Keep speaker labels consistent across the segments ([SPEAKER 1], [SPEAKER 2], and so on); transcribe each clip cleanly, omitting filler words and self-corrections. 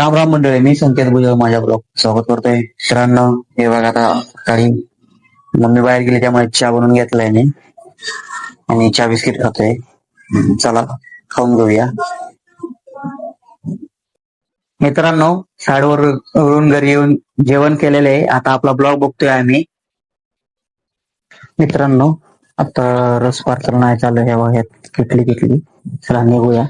[SPEAKER 1] राम राम मंडळी, मी संकेत भुजबळ माझ्या ब्लॉग स्वागत करतोय. मित्रांनो, हे बघा आता सकाळी मम्मी बाहेर गेली त्यामुळे चहा बनवून घेतलाय मी आणि चहा बिस्किट खातोय. चला खाऊन घेऊया. मित्रांनो, शाळेवरून घरी येऊन जेवण केलेलं आहे. आता आपला ब्लॉग बघतोय आम्ही. मित्रांनो, आता रस पार्सल नाही चालू हे बघा, किटली चला निघूया.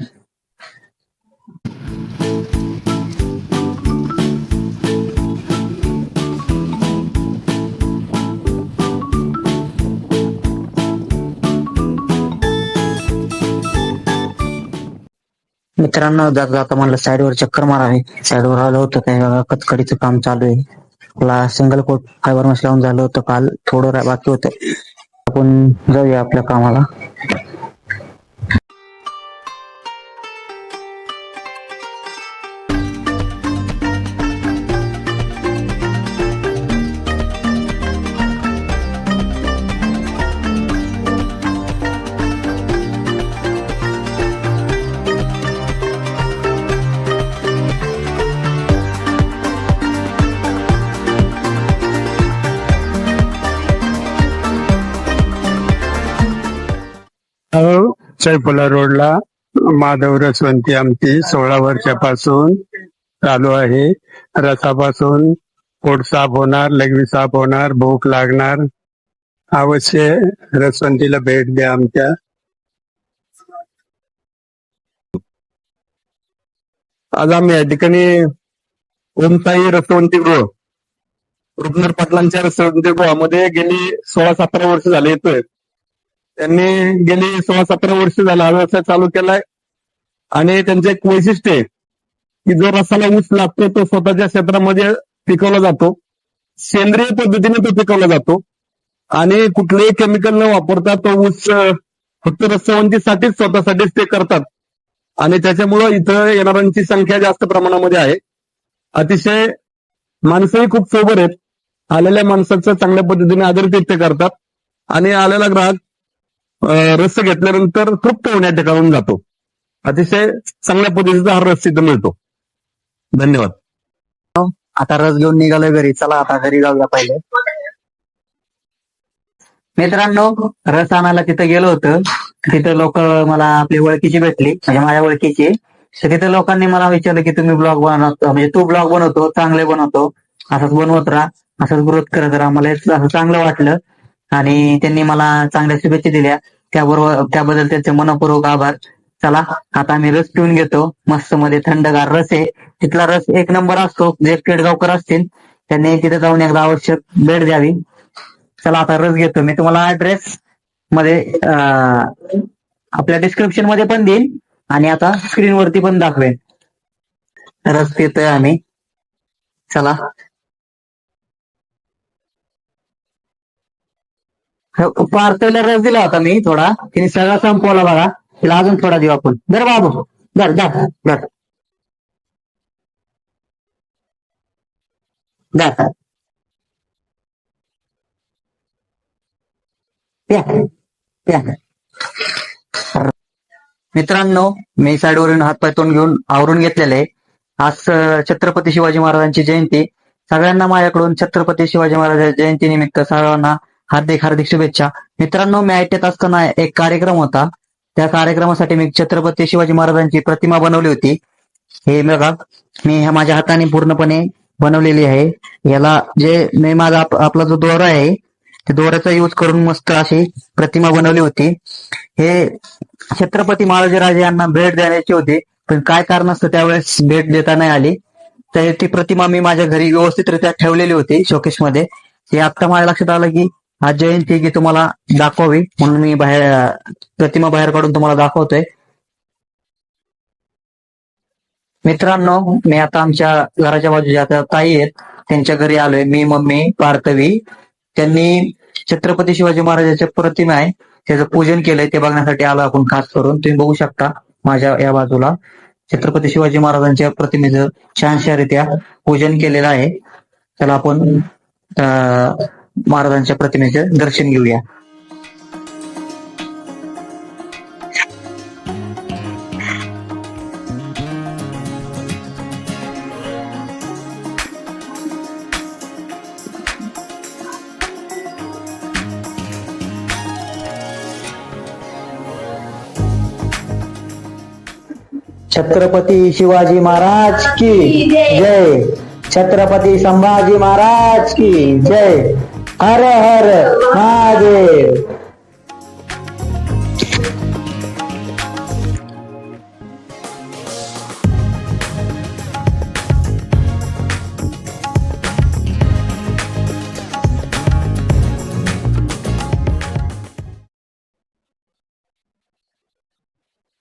[SPEAKER 1] मित्रांनो, जाता म्हणलं साईडवर चक्कर मारावी. साईडवर आलो होतो काय कचकडीचं काम चालू आहे. आपला सिंगल कोट फायबर मश लावून झालं होतं काल, थोडं बाकी होतं. आपण जाऊया आपल्या कामाला.
[SPEAKER 2] चैफुला रोडला माधव रसवंती आमची 16 वर्षापासून चालू आहे. रसापासून पोट साफ होणार, लघवी साफ होणार, भूक लागणार. अवश्य रसवंतीला भेट द्या आमच्या. आज आम्ही या ठिकाणी ओमसाई रसवंती गृह, रुग्णर पाटलांच्या रसवंती गृहामध्ये गेली 16-17 वर्ष झाले येतोय. त्यांनी गेली 16-17 वर्ष झाला हा व्यवसाय चालू केलाय आणि त्यांचं एक वैशिष्ट्य आहे की जो रसाला ऊस लागतो तो स्वतःच्या क्षेत्रामध्ये पिकवला जातो. सेंद्रिय पद्धतीने तो पिकवला जातो आणि कुठलेही केमिकल न वापरता तो ऊस फक्त रसवंतीसाठीच स्वतःसाठीच ते करतात आणि त्याच्यामुळं इथं येणाऱ्यांची संख्या जास्त प्रमाणामध्ये आहे. अतिशय माणसंही खूप सोबर आहेत. आलेल्या माणसाचं चांगल्या पद्धतीने आदरातिथ्य करतात आणि आलेला ग्राहक रस घेतल्यानंतर तृप्त होण्या ठिकाणून जातो. अतिशय चांगल्या पद्धतीचा हा रस इथं मिळतो. धन्यवाद.
[SPEAKER 1] आता रस घेऊन निघालोय घरी. चला आता घरी जाऊया पहिले. मित्रांनो, रस आणायला तिथं गेलो होतं. तिथं लोक मला आपली ओळखीची भेटली, म्हणजे माझ्या ओळखीची. तर तिथं लोकांनी मला विचारलं की तुम्ही ब्लॉग बनवतो, म्हणजे तू ब्लॉग बनवतो, चांगले बनवतो, असंच बनवत राहा, असंच ग्रोथ करत राहा. मला असं चांगलं वाटलं आणि त्यांनी मला चांगल्या शुभेच्छा दिल्या. त्याबद्दल त्यांचे मनपूर्वक आभार. चला आता आम्ही रस पिऊन घेतो. मस्त मध्ये थंडगार रस आहे. तिथला रस एक नंबर असतो. जे पेडगावकर असतील त्यांनी तिथे जाऊन एकदा आवश्यक भेट द्यावी. चला आता रस घेतो. मी तुम्हाला ऍड्रेस मध्ये आपल्या डिस्क्रिप्शन मध्ये पण देईन आणि आता स्क्रीन वरती पण दाखवेन. रस पितोय आम्ही. चला. पार्सलला रस दिला होता मी थोडा, तिने सगळा संपवला बघा. तिला अजून थोडा देऊ आपण. धर बाबू, धर धर धर धर. प्या प्या. मित्रांनो, मी साईडवरून हातपाय तोंड घेऊन आवरून घेतलेले आहे. आज छत्रपती शिवाजी महाराजांची जयंती. सगळ्यांना माझ्याकडून छत्रपती शिवाजी महाराजांच्या जयंती निमित्त सर्वांना हार्दिक हार्दिक शुभेच्छा. मित्रांनो, मी आयटीत असताना एक कार्यक्रम होता. त्या कार्यक्रमासाठी मी छत्रपती शिवाजी महाराजांची प्रतिमा बनवली होती. हे बघा, मी ह्या माझ्या हाताने पूर्णपणे बनवलेली आहे. याला जे मी माझा आपला जो दोरा आहे त्या दोऱ्याचा यूज करून मस्त अशी प्रतिमा बनवली होती. हे छत्रपती महाराज यांना भेट देण्याची होती, पण काय कारण असतं त्यावेळेस भेट देता नाही आली. तर ती प्रतिमा मी माझ्या घरी व्यवस्थितरित्या ठेवलेली होती शोकेसमध्ये. हे आता माझ्या लक्षात आलं की आज जयंती की तुम्हाला दाखवावी, म्हणून मी प्रतिमा बाहेर काढून तुम्हाला दाखवतोय. मित्रांनो, मी आता आमच्या घराच्या बाजूच्या आता ताई आहेत त्यांच्या घरी आलोय. मी, मम्मी, पार्थवी. त्यांनी छत्रपती शिवाजी महाराजांच्या प्रतिमा आहे त्याचं पूजन केलंय, ते बघण्यासाठी आलो आपण खास करून. तुम्ही बघू शकता माझ्या या बाजूला छत्रपती शिवाजी महाराजांच्या प्रतिमेचं छानशारित्या पूजन केलेलं आहे. चला आपण महाराजांच्या प्रतिमेचं दर्शन घेऊया. छत्रपती शिवाजी महाराज की जय. छत्रपती संभाजी महाराज की जय. हर हर महादेव.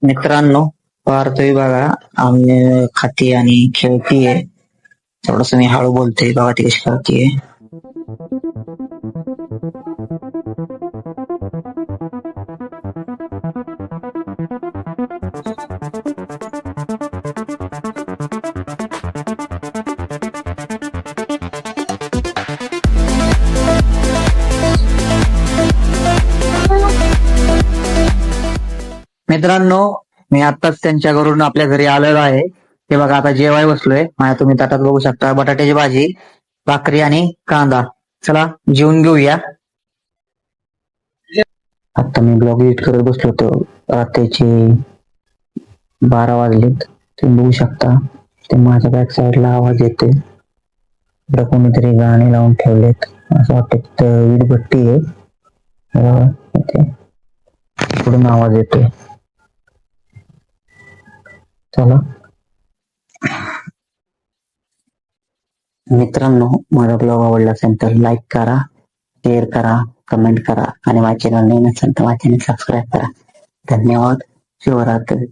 [SPEAKER 1] मित्रांनो, पाहतोय बघा आम्ही खाती आणि खेळतीये. थोडस मी हळू बोलतोय, बघा ती कशी खेळतीये. मित्रांनो, मी आताच त्यांच्या घरून आपल्या घरी आलेलो आहे. हे बघा आता जेवाय बसलोय. माझ्या तुम्ही ताटात बघू शकता बटाट्याची भाजी, भाकरी आणि कांदा. चला जेवून घेऊया. आता मी ब्लॉग एडिट करत बसलो होतो. रात्रीचे 12 वाजलेत. तुम्ही बघू शकता ते माझ्या बॅक साईडला आवाज येतोय. इकडे कोणीतरी गाणे लावून ठेवलेत. असं वाटतं तिथं वीटभट्टी आहे. इकडून आवाज येतोय. चला मित्रांनो, माझा ब्लॉग आवडला असेल तर लाईक करा, शेअर करा, कमेंट करा आणि माझ्या चॅनल नवीन असेल तर माझ्या चॅनल सबस्क्राईब करा. धन्यवाद. शिवरात्री.